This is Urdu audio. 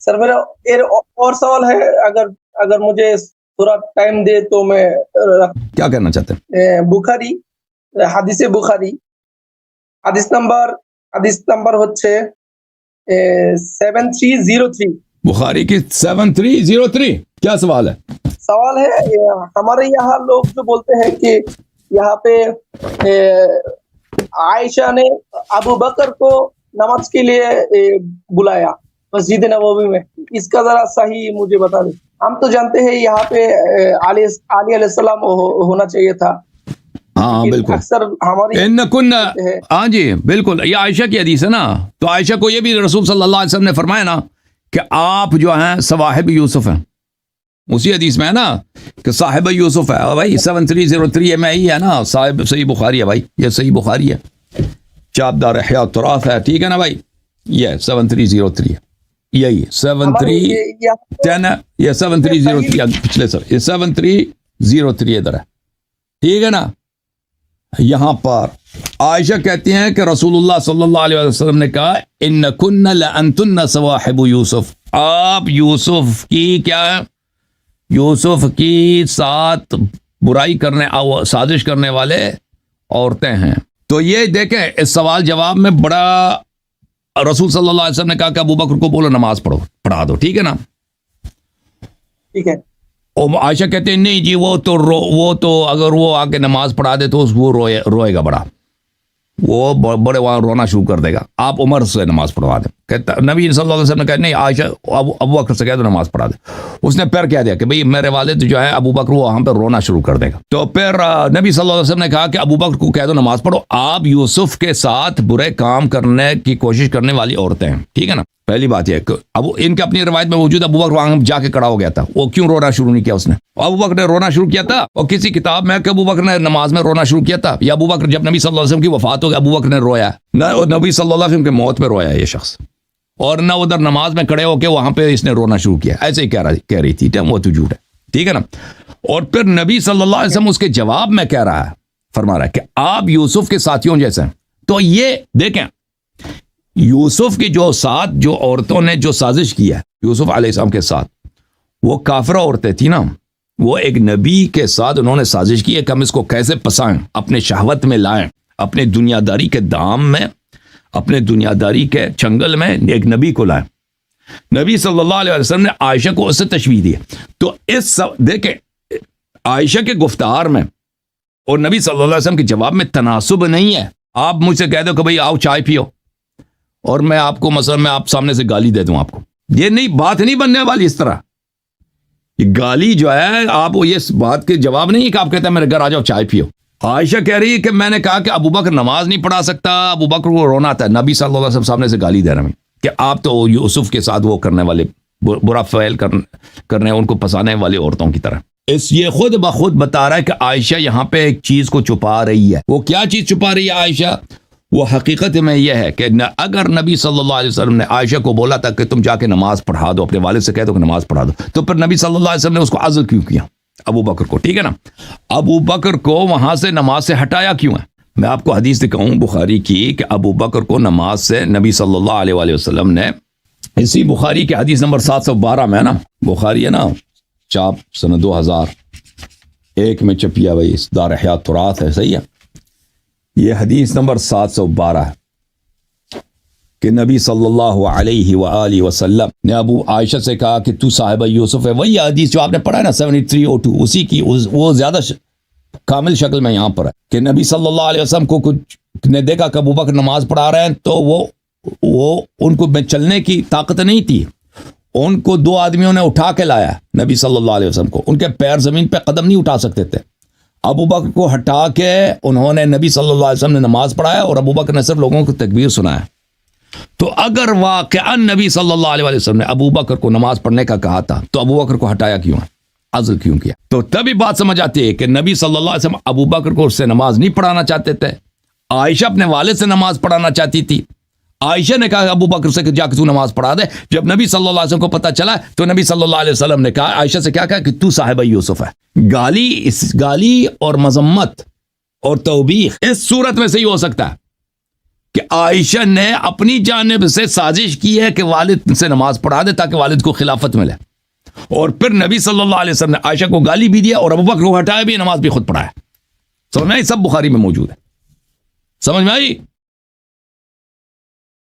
سر میرا اور سوال ہے، اگر مجھے تھوڑا ٹائم دے تو میں کیا کرنا چاہتے ہیں؟ بخاری حدیث بخاری حدیث نمبر হচ্ছে 7303 بخاری کی 7303 کیا سوال ہے؟ سوال ہے ہمارے یہاں لوگ جو بولتے ہیں کہ یہاں پہ عائشہ نے ابو بکر کو نماز کے لیے بلایا مسجد نبوی میں، اس کا ذرا صحیح مجھے بتا دیں۔ ہم تو جانتے ہیں یہاں پہ علی علیہ السلام ہونا چاہیے تھا۔ ہاں بالکل، اکثر ہماری ہاں جی بالکل، یہ عائشہ کی حدیث ہے نا، تو عائشہ کو یہ بھی رسول صلی اللہ علیہ وسلم نے فرمایا نا کہ آپ جو ہیں صواحب یوسف ہیں، اسی حدیث میں ہے نا کہ صاحب یوسف ہے بھائی، 7303 میں ہی ہے نا، صاحب صحیح بخاری ہے بھائی، یہ صحیح بخاری ہے، چابدار احیاء التراث ہے، ٹھیک ہے نا بھائی، یہ 7303 ہے، یہی 7310 ہے، یہ 7303 پچھلے سر، یہ 7303 ادھر ہے، ٹھیک ہے نا۔ یہاں پر عائشہ کہتی ہیں کہ رسول اللہ صلی اللہ علیہ وسلم نے کہا انکن لانتن صواحب یوسف، آپ یوسف کی کیا ہے، یوسف کی ساتھ برائی کرنے سازش کرنے والے عورتیں ہیں۔ تو یہ دیکھیں اس سوال جواب میں بڑا رسول صلی اللہ علیہ وسلم نے کہا کہ ابو بکر کو بولو نماز پڑھا دو، ٹھیک ہے نا، ٹھیک ہے۔ اور عائشہ کہتے ہیں نہیں جی وہ تو اگر وہ آ کے نماز پڑھا دے تو وہ روئے گا بڑا، وہ بڑے وہاں رونا شروع کر دے گا، آپ عمر سے نماز پڑھوا دیں۔ کہتا نبی صلی اللہ علیہ وسلم نے کہا نہیں عائشہ ابو بکر سے کہہ دو نماز پڑھا دے، اس نے پھر کہہ دیا کہ بھئی میرے والد جو ہے ابو بکر وہ وہاں پہ رونا شروع کر دے گا، تو پھر نبی صلی اللہ علیہ وسلم نے کہا کہ ابو بکر کو کہہ دو نماز پڑھو، آپ یوسف کے ساتھ برے کام کرنے کی کوشش کرنے والی عورتیں ہیں، ٹھیک ہے نا۔ پہلی بات یہ کہ اب ان کے اپنی روایت میں موجود ابو بکر وہاں جا کے کھڑا ہو گیا تھا، وہ کیوں رونا شروع نہیں کیا اس نے؟ ابو بکر نے رونا شروع کیا تھا، اور کسی کتاب میں کہ ابو بکر نے نماز میں رونا شروع کیا تھا، یا ابو بکر جب نبی صلی اللہ علیہ وسلم کی وفات ہو گئی ابو بکر نے رویا نہ، نبی صلی اللہ علیہ وسلم کے موت پہ رویا یہ شخص، اور نہ ادھر نماز میں کھڑے ہو کے وہاں پہ اس نے رونا شروع کیا، ایسے ہی کہہ رہی تھی وہ تو جھوٹ ہے، ٹھیک ہے نا۔ اور پھر نبی صلی اللہ علیہ وسلم اس کے جواب میں کہہ رہا ہے، فرما رہا ہے کہ آپ یوسف کے ساتھیوں جیسے ہیں۔ تو یہ دیکھیں یوسف کی جو ساتھ جو عورتوں نے جو سازش کی ہے یوسف علیہ السلام کے ساتھ، وہ کافرہ عورتیں تھیں نا، وہ ایک نبی کے ساتھ انہوں نے سازش کی ہے کہ ہم اس کو کیسے پسائیں، اپنے شہوت میں لائیں، اپنے دنیا داری کے دام میں، اپنے دنیا داری کے چنگل میں ایک نبی کو لائیں۔ نبی صلی اللہ علیہ وسلم نے عائشہ کو اس سے تشبیہ دی، تو اس دیکھیں عائشہ کے گفتار میں اور نبی صلی اللہ علیہ وسلم کے جواب میں تناسب نہیں ہے۔ آپ مجھ سے کہہ دو کہ بھئی آؤ چائے پیو، اور میں آپ کو مثلا میں آپ سامنے سے گالی دے دوں، آپ کو یہ نہیں بات نہیں بننے والی اس طرح، یہ گالی جو ہے آپ یہ بات کے جواب نہیں ہے کہ آپ کہتے ہیں میرے گھر آ جاؤ چائے پیو۔ عائشہ کہہ رہی ہے کہ میں نے کہا کہ ابو بکر نماز نہیں پڑھا سکتا، ابو بکر کو رونا آتا ہے، نبی صلی اللہ علیہ وسلم سامنے سے گالی دے رہے ہیں کہ آپ تو یوسف کے ساتھ وہ کرنے والے برا فعل کرنے ان کو پسانے والی عورتوں کی طرح۔ یہ خود بخود بتا رہا ہے کہ عائشہ یہاں پہ ایک چیز کو چھپا رہی ہے۔ وہ کیا چیز چھپا رہی ہے عائشہ؟ وہ حقیقت میں یہ ہے کہ اگر نبی صلی اللہ علیہ وسلم نے عائشہ کو بولا تھا کہ تم جا کے نماز پڑھا دو، اپنے والد سے کہہ دو کہ نماز پڑھا دو، تو پھر نبی صلی اللہ علیہ وسلم نے اس کو عزل کیوں کیا ابو بکر کو، ٹھیک ہے نا، ابو بکر کو وہاں سے نماز سے ہٹایا کیوں ہے؟ میں آپ کو حدیث دکھاؤں بخاری کی کہ ابو بکر کو نماز سے نبی صلی اللہ علیہ وسلم نے، اسی بخاری کے حدیث نمبر 712 میں ہے نا، بخاری ہے نا چاپ سن 2001 میں چھپیا بھائی، اس دار احیاء التراث ہے، صحیح ہے، یہ حدیث نمبر 712 ہے کہ نبی صلی اللہ علیہ وآلہ وسلم نے ابو عائشہ سے کہا کہ تو صاحبہ یوسف ہے، وہی حدیث جو آپ نے پڑھا ہے نا 7302، اسی کی وہ زیادہ کامل شکل میں یہاں پر ہے کہ نبی صلی اللہ علیہ وسلم کو کچھ نے دیکھا کہ ابو بکر نماز پڑھا رہے ہیں، تو وہ ان کو چلنے کی طاقت نہیں تھی، ان کو دو آدمیوں نے اٹھا کے لایا نبی صلی اللہ علیہ وسلم کو، ان کے پیر زمین پہ قدم نہیں اٹھا سکتے تھے، ابو بکر کو ہٹا کے انہوں نے نبی صلی اللہ علیہ وسلم نے نماز پڑھایا، اور ابو بکر نے صرف لوگوں کو تکبیر سنایا۔ تو اگر واقعاً نبی صلی اللہ علیہ وسلم نے ابو بکر کو نماز پڑھنے کا کہا تھا تو ابو بکر کو ہٹایا کیوں ہے، عزل کیوں کیا؟ تو تبھی بات سمجھ آتی ہے کہ نبی صلی اللہ علیہ وسلم ابو بکر کو اس سے نماز نہیں پڑھانا چاہتے تھے، عائشہ اپنے والد سے نماز پڑھانا چاہتی تھی، عائشہ نے کہا ابو بکر سے کہ جا کے تو نماز پڑھا دے۔ جب نبی صلی اللہ علیہ وسلم کو پتہ چلا تو نبی صلی اللہ علیہ وسلم نے کہا عائشہ سے، کیا کہا کہ تو صاحبہ یوسف ہے۔ گالی اور مذمت اور توبیخ اس صورت میں سے ہی ہو سکتا ہے کہ عائشہ نے اپنی جانب سے سازش کی ہے کہ والد سے نماز پڑھا دے تاکہ والد کو خلافت ملے، اور پھر نبی صلی اللہ علیہ وسلم نے عائشہ کو گالی بھی دیا اور ابوبکر کو ہٹایا بھی، نماز بھی خود پڑھایا. سمجھ میں آئی؟ سب بخاری میں موجود ہے. سمجھ میں آئی؟